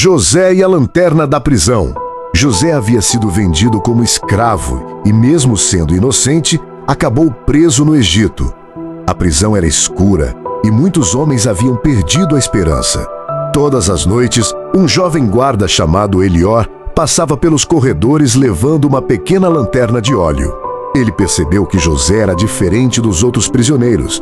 José e a lanterna da prisão. José havia sido vendido como escravo e, mesmo sendo inocente, acabou preso no Egito. A prisão era escura e muitos homens haviam perdido a esperança. Todas as noites, um jovem guarda chamado Elior passava pelos corredores levando uma pequena lanterna de óleo. Ele percebeu que José era diferente dos outros prisioneiros.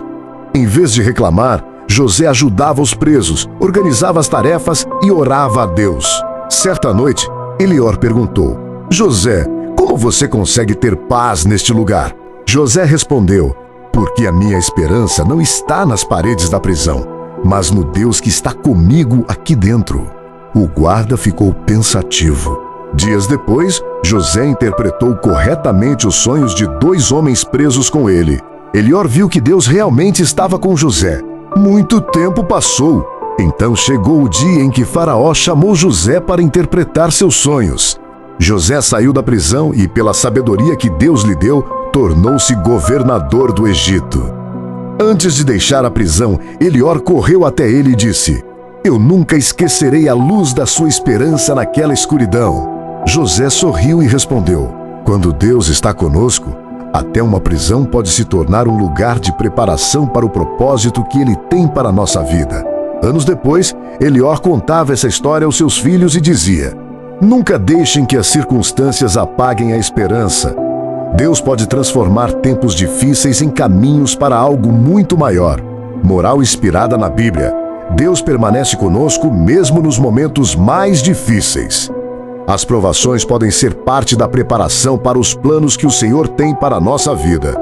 Em vez de reclamar, José ajudava os presos, organizava as tarefas e orava a Deus. Certa noite, Elior perguntou: José, como você consegue ter paz neste lugar? José respondeu: porque a minha esperança não está nas paredes da prisão, mas no Deus que está comigo aqui dentro. O guarda ficou pensativo. Dias depois, José interpretou corretamente os sonhos de 2 homens presos com ele. Elior viu que Deus realmente estava com José. Muito tempo passou. Então chegou o dia em que Faraó chamou José para interpretar seus sonhos. José saiu da prisão e, pela sabedoria que Deus lhe deu, tornou-se governador do Egito. Antes de deixar a prisão, Elior correu até ele e disse: eu nunca esquecerei a luz da sua esperança naquela escuridão. José sorriu e respondeu: quando Deus está conosco, até uma prisão pode se tornar um lugar de preparação para o propósito que Ele tem para a nossa vida. Anos depois, Elior contava essa história aos seus filhos e dizia: nunca deixem que as circunstâncias apaguem a esperança. Deus pode transformar tempos difíceis em caminhos para algo muito maior. Moral inspirada na Bíblia: Deus permanece conosco mesmo nos momentos mais difíceis. As provações podem ser parte da preparação para os planos que o Senhor tem para a nossa vida.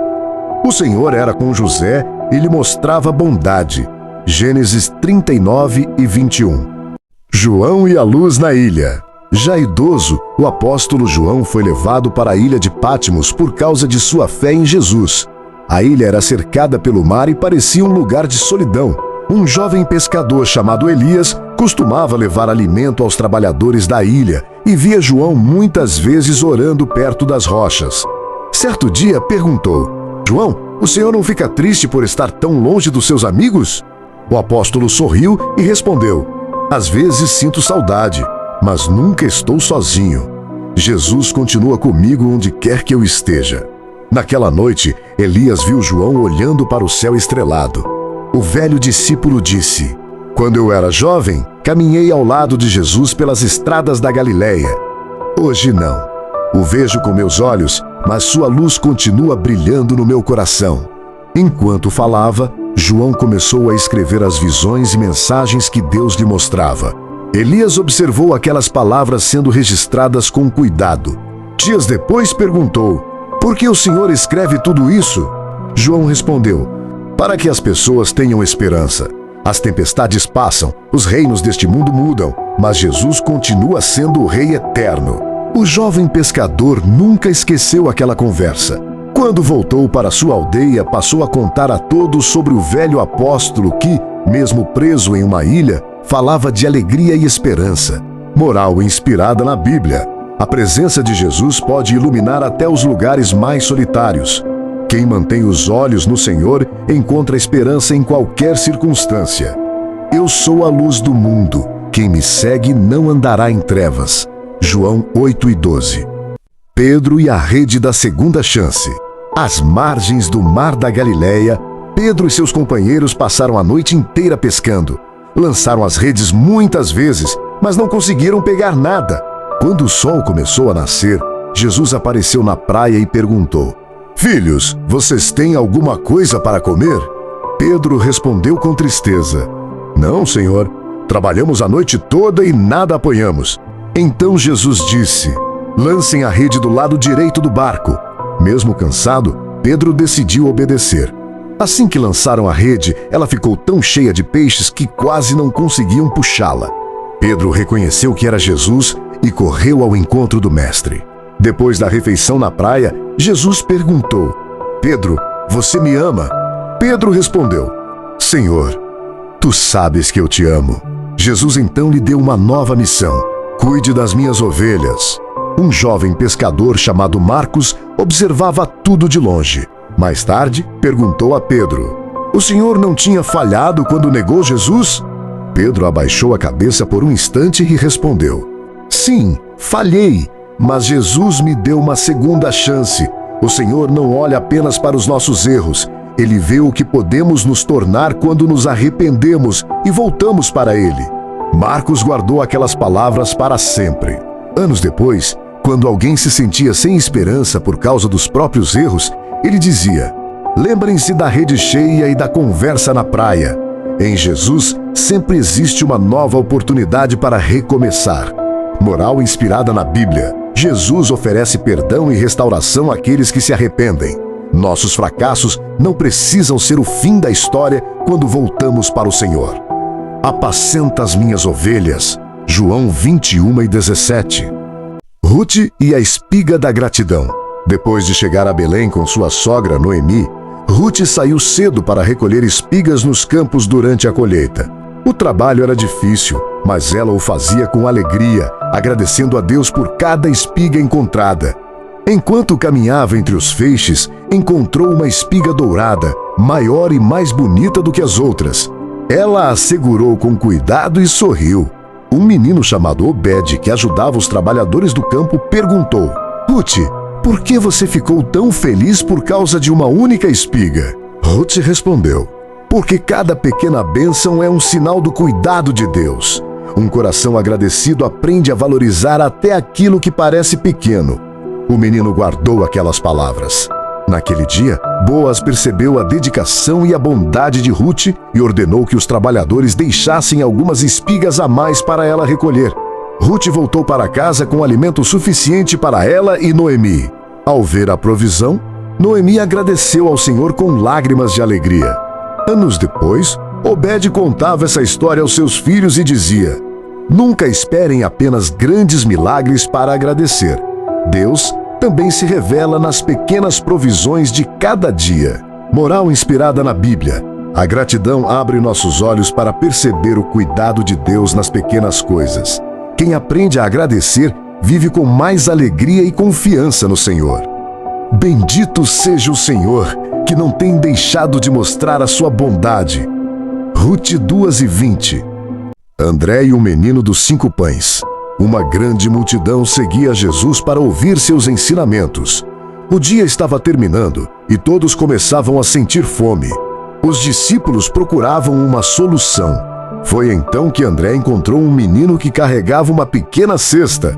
O Senhor era com José e lhe mostrava bondade. Gênesis 39 e 21. João e a luz na ilha. Já idoso, o apóstolo João foi levado para a ilha de Patmos por causa de sua fé em Jesus. A ilha era cercada pelo mar e parecia um lugar de solidão. Um jovem pescador chamado Elias costumava levar alimento aos trabalhadores da ilha e via João muitas vezes orando perto das rochas. Certo dia perguntou: João, o senhor não fica triste por estar tão longe dos seus amigos? O apóstolo sorriu e respondeu: às vezes sinto saudade, mas nunca estou sozinho. Jesus continua comigo onde quer que eu esteja. Naquela noite, Elias viu João olhando para o céu estrelado. O velho discípulo disse: quando eu era jovem, caminhei ao lado de Jesus pelas estradas da Galileia. Hoje não. O vejo com meus olhos, mas sua luz continua brilhando no meu coração. Enquanto falava, João começou a escrever as visões e mensagens que Deus lhe mostrava. Elias observou aquelas palavras sendo registradas com cuidado. Dias depois perguntou: por que o Senhor escreve tudo isso? João respondeu: para que as pessoas tenham esperança. As tempestades passam, os reinos deste mundo mudam, mas Jesus continua sendo o Rei eterno. O jovem pescador nunca esqueceu aquela conversa. Quando voltou para sua aldeia, passou a contar a todos sobre o velho apóstolo que, mesmo preso em uma ilha, falava de alegria e esperança. Moral inspirada na Bíblia: a presença de Jesus pode iluminar até os lugares mais solitários. Quem mantém os olhos no Senhor encontra esperança em qualquer circunstância. Eu sou a luz do mundo. Quem me segue não andará em trevas. João 8:12. Pedro e a rede da segunda chance. Às margens do mar da Galileia, Pedro e seus companheiros passaram a noite inteira pescando. Lançaram as redes muitas vezes, mas não conseguiram pegar nada. Quando o sol começou a nascer, Jesus apareceu na praia e perguntou: filhos, vocês têm alguma coisa para comer? Pedro respondeu com tristeza: não, Senhor. Trabalhamos a noite toda e nada apanhamos. Então Jesus disse: lancem a rede do lado direito do barco. Mesmo cansado, Pedro decidiu obedecer. Assim que lançaram a rede, ela ficou tão cheia de peixes que quase não conseguiam puxá-la. Pedro reconheceu que era Jesus e correu ao encontro do mestre. Depois da refeição na praia, Jesus perguntou: Pedro, você me ama? Pedro respondeu: Senhor, tu sabes que eu te amo. Jesus então lhe deu uma nova missão: cuide das minhas ovelhas. Um jovem pescador chamado Marcos observava tudo de longe. Mais tarde, perguntou a Pedro: o senhor não tinha falhado quando negou Jesus? Pedro abaixou a cabeça por um instante e respondeu: Sim, falhei, mas Jesus me deu uma segunda chance. O Senhor não olha apenas para os nossos erros. Ele vê o que podemos nos tornar quando nos arrependemos e voltamos para Ele. Marcos guardou aquelas palavras para sempre. Anos depois, quando alguém se sentia sem esperança por causa dos próprios erros, ele dizia: Lembrem-se da rede cheia e da conversa na praia. Em Jesus, sempre existe uma nova oportunidade para recomeçar. Moral inspirada na Bíblia. Jesus oferece perdão e restauração àqueles que se arrependem. Nossos fracassos não precisam ser o fim da história quando voltamos para o Senhor. Apacenta as minhas ovelhas. João 21:17. Ruth e a espiga da gratidão. Depois de chegar a Belém com sua sogra Noemi, Ruth saiu cedo para recolher espigas nos campos durante a colheita. O trabalho era difícil, mas ela o fazia com alegria, agradecendo a Deus por cada espiga encontrada. Enquanto caminhava entre os feixes, encontrou uma espiga dourada, maior e mais bonita do que as outras. Ela a segurou com cuidado e sorriu. Um menino chamado Obed, que ajudava os trabalhadores do campo, perguntou: Ruth, por que você ficou tão feliz por causa de uma única espiga? Ruth respondeu: Porque cada pequena bênção é um sinal do cuidado de Deus. Um coração agradecido aprende a valorizar até aquilo que parece pequeno. O menino guardou aquelas palavras. Naquele dia, Boaz percebeu a dedicação e a bondade de Ruth e ordenou que os trabalhadores deixassem algumas espigas a mais para ela recolher. Ruth voltou para casa com alimento suficiente para ela e Noemi. Ao ver a provisão, Noemi agradeceu ao Senhor com lágrimas de alegria. Anos depois, Obed contava essa história aos seus filhos e dizia: Nunca esperem apenas grandes milagres para agradecer. Deus também se revela nas pequenas provisões de cada dia. Moral inspirada na Bíblia. A gratidão abre nossos olhos para perceber o cuidado de Deus nas pequenas coisas. Quem aprende a agradecer vive com mais alegria e confiança no Senhor. Bendito seja o Senhor, que não tem deixado de mostrar a sua bondade. Ruth 2:20. André e o menino dos 5 pães. Uma grande multidão seguia Jesus para ouvir seus ensinamentos. O dia estava terminando e todos começavam a sentir fome. Os discípulos procuravam uma solução. Foi então que André encontrou um menino que carregava uma pequena cesta.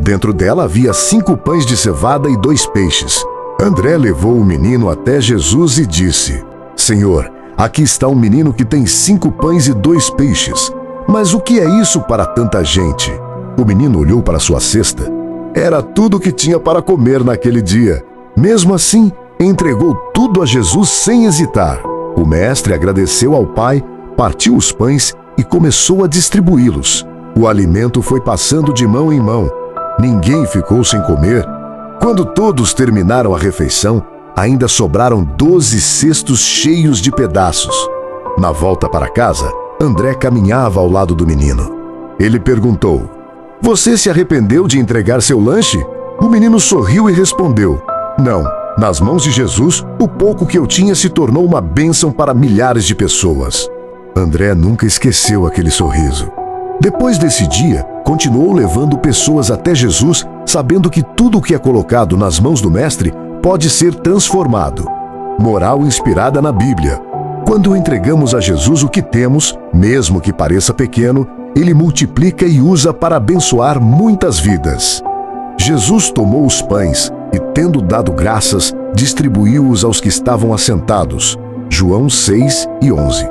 Dentro dela havia 5 pães de cevada e 2 peixes. André levou o menino até Jesus e disse: Senhor, aqui está um menino que tem 5 pães e 2 peixes. Mas o que é isso para tanta gente? O menino olhou para sua cesta. Era tudo o que tinha para comer naquele dia. Mesmo assim, entregou tudo a Jesus sem hesitar. O mestre agradeceu ao pai, partiu os pães e começou a distribuí-los. O alimento foi passando de mão em mão. Ninguém ficou sem comer. Quando todos terminaram a refeição, ainda sobraram 12 cestos cheios de pedaços. Na volta para casa, André caminhava ao lado do menino. Ele perguntou: Você se arrependeu de entregar seu lanche? O menino sorriu e respondeu: Não, nas mãos de Jesus, o pouco que eu tinha se tornou uma bênção para milhares de pessoas. André nunca esqueceu aquele sorriso. Depois desse dia, continuou levando pessoas até Jesus, sabendo que tudo o que é colocado nas mãos do Mestre pode ser transformado. Moral inspirada na Bíblia. Quando entregamos a Jesus o que temos, mesmo que pareça pequeno, Ele multiplica e usa para abençoar muitas vidas. Jesus tomou os pães e, tendo dado graças, distribuiu-os aos que estavam assentados. João 6:11.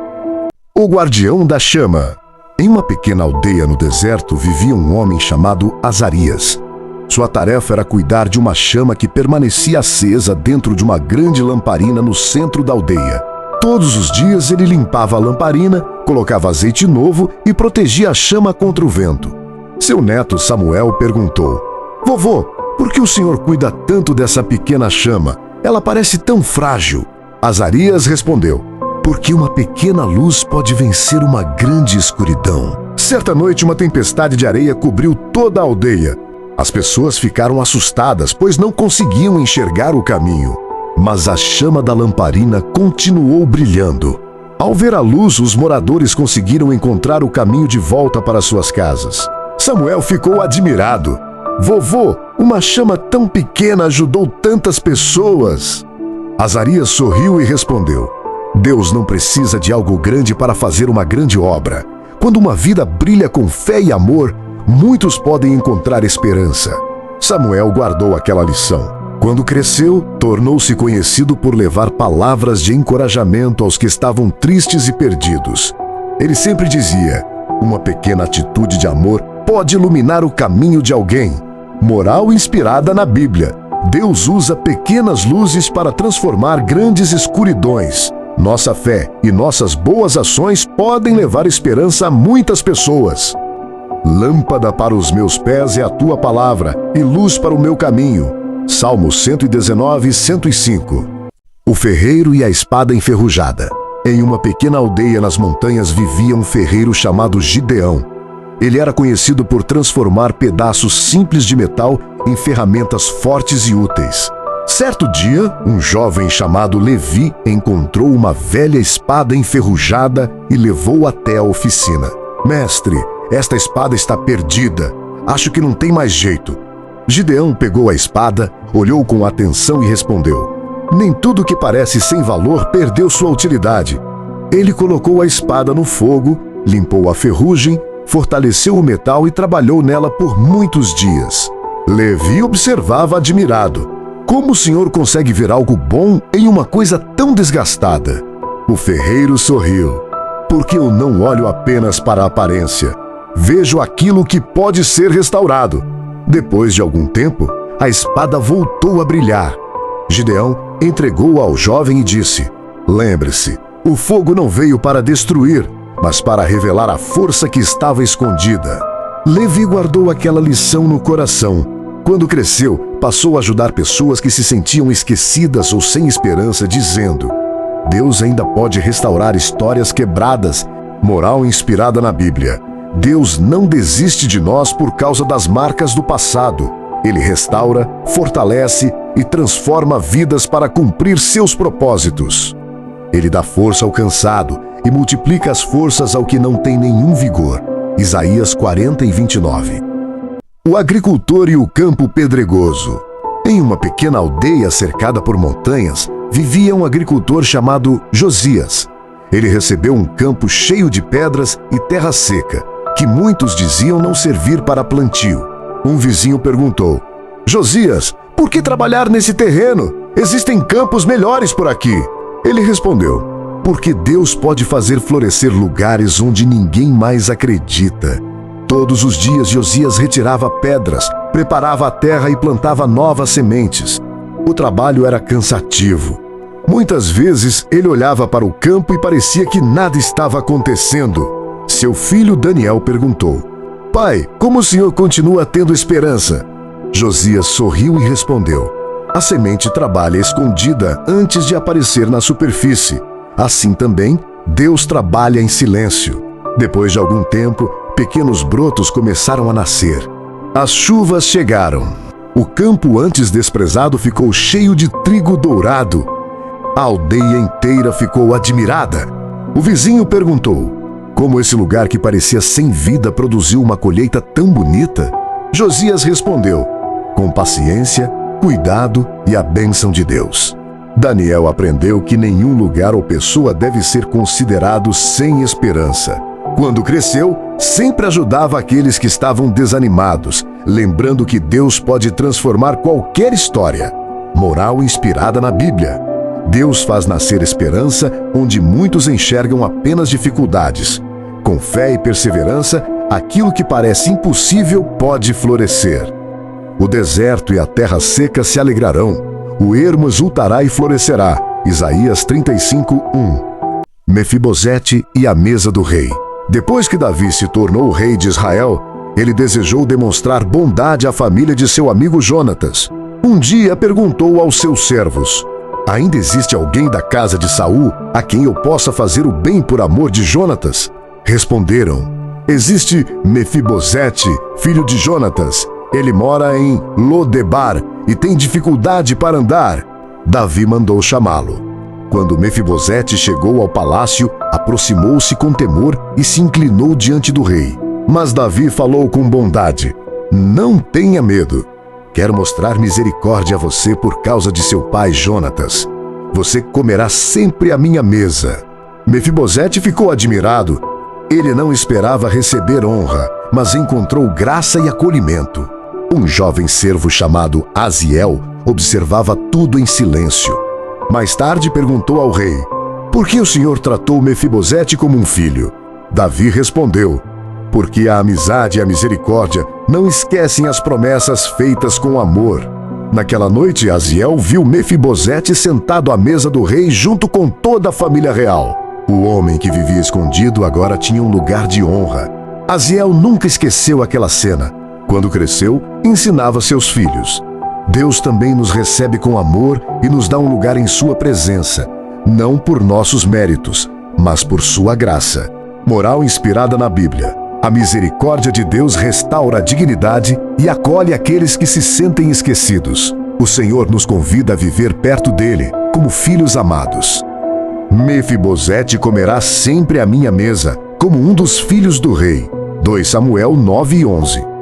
O guardião da chama. Em uma pequena aldeia no deserto vivia um homem chamado Azarias. Sua tarefa era cuidar de uma chama que permanecia acesa dentro de uma grande lamparina no centro da aldeia. Todos os dias ele limpava a lamparina, colocava azeite novo e protegia a chama contra o vento. Seu neto Samuel perguntou: Vovô, por que o senhor cuida tanto dessa pequena chama? Ela parece tão frágil. Azarias respondeu: Porque uma pequena luz pode vencer uma grande escuridão. Certa noite, uma tempestade de areia cobriu toda a aldeia. As pessoas ficaram assustadas, pois não conseguiam enxergar o caminho. Mas a chama da lamparina continuou brilhando. Ao ver a luz, os moradores conseguiram encontrar o caminho de volta para suas casas. Samuel ficou admirado. Vovô, uma chama tão pequena ajudou tantas pessoas. Azarias sorriu e respondeu: Deus não precisa de algo grande para fazer uma grande obra. Quando uma vida brilha com fé e amor, muitos podem encontrar esperança. Samuel guardou aquela lição. Quando cresceu, tornou-se conhecido por levar palavras de encorajamento aos que estavam tristes e perdidos. Ele sempre dizia: uma pequena atitude de amor pode iluminar o caminho de alguém. Moral inspirada na Bíblia. Deus usa pequenas luzes para transformar grandes escuridões. Nossa fé e nossas boas ações podem levar esperança a muitas pessoas. Lâmpada para os meus pés é a tua palavra e luz para o meu caminho. Salmo 119, 105. O ferreiro e a espada enferrujada. Em uma pequena aldeia nas montanhas vivia um ferreiro chamado Gideão. Ele era conhecido por transformar pedaços simples de metal em ferramentas fortes e úteis. Certo dia, um jovem chamado Levi encontrou uma velha espada enferrujada e levou até a oficina. Mestre, esta espada está perdida. Acho que não tem mais jeito. Gideão pegou a espada, olhou com atenção e respondeu: nem tudo que parece sem valor perdeu sua utilidade. Ele colocou a espada no fogo, limpou a ferrugem, fortaleceu o metal e trabalhou nela por muitos dias. Levi observava admirado. Como o senhor consegue ver algo bom em uma coisa tão desgastada? O ferreiro sorriu. Porque eu não olho apenas para a aparência. Vejo aquilo que pode ser restaurado. Depois de algum tempo, a espada voltou a brilhar. Gideão entregou-a ao jovem e disse: lembre-se, o fogo não veio para destruir, mas para revelar a força que estava escondida. Levi guardou aquela lição no coração. Quando cresceu, passou a ajudar pessoas que se sentiam esquecidas ou sem esperança, dizendo: Deus ainda pode restaurar histórias quebradas. Moral inspirada na Bíblia. Deus não desiste de nós por causa das marcas do passado. Ele restaura, fortalece e transforma vidas para cumprir seus propósitos. Ele dá força ao cansado e multiplica as forças ao que não tem nenhum vigor. Isaías 40 e 29. O agricultor e o campo pedregoso. Em uma pequena aldeia cercada por montanhas, vivia um agricultor chamado Josias. Ele recebeu um campo cheio de pedras e terra seca, que muitos diziam não servir para plantio. Um vizinho perguntou: Josias, por que trabalhar nesse terreno? Existem campos melhores por aqui. Ele respondeu: porque Deus pode fazer florescer lugares onde ninguém mais acredita. Todos os dias Josias retirava pedras, preparava a terra e plantava novas sementes. O trabalho era cansativo. Muitas vezes ele olhava para o campo e parecia que nada estava acontecendo. Seu filho Daniel perguntou: pai, como o senhor continua tendo esperança? Josias sorriu e respondeu: a semente trabalha escondida antes de aparecer na superfície. Assim também, Deus trabalha em silêncio. Depois de algum tempo, pequenos brotos começaram a nascer. As chuvas chegaram. O campo antes desprezado ficou cheio de trigo dourado. A aldeia inteira ficou admirada. O vizinho perguntou: como esse lugar que parecia sem vida produziu uma colheita tão bonita? Josias respondeu: com paciência, cuidado e a bênção de Deus. Daniel aprendeu que nenhum lugar ou pessoa deve ser considerado sem esperança. Quando cresceu, sempre ajudava aqueles que estavam desanimados, lembrando que Deus pode transformar qualquer história. Moral inspirada na Bíblia. Deus faz nascer esperança onde muitos enxergam apenas dificuldades. Com fé e perseverança, aquilo que parece impossível pode florescer. O deserto e a terra seca se alegrarão. O ermo exultará e florescerá. Isaías 35:1. Mefibosete e a mesa do rei. Depois que Davi se tornou rei de Israel, ele desejou demonstrar bondade à família de seu amigo Jonatas. Um dia perguntou aos seus servos: ainda existe alguém da casa de Saul a quem eu possa fazer o bem por amor de Jonatas? Responderam: existe Mefibosete, filho de Jonatas. Ele mora em Lodebar e tem dificuldade para andar. Davi mandou chamá-lo. Quando Mefibosete chegou ao palácio, aproximou-se com temor e se inclinou diante do rei. Mas Davi falou com bondade: Não tenha medo. Quero mostrar misericórdia a você por causa de seu pai Jonatas. Você comerá sempre à minha mesa. Mefibosete ficou admirado. Ele não esperava receber honra, mas encontrou graça e acolhimento. Um jovem servo chamado Aziel observava tudo em silêncio. Mais tarde perguntou ao rei: Por que o senhor tratou Mefibosete como um filho? Davi respondeu: Porque a amizade e a misericórdia não esquecem as promessas feitas com amor. Naquela noite, Aziel viu Mefibosete sentado à mesa do rei junto com toda a família real. O homem que vivia escondido agora tinha um lugar de honra. Aziel nunca esqueceu aquela cena. Quando cresceu, ensinava seus filhos. Deus também nos recebe com amor e nos dá um lugar em sua presença, não por nossos méritos, mas por sua graça. Moral inspirada na Bíblia. A misericórdia de Deus restaura a dignidade e acolhe aqueles que se sentem esquecidos. O Senhor nos convida a viver perto dele, como filhos amados. Mefibosete comerá sempre à minha mesa, como um dos filhos do rei. 2 Samuel 9:11.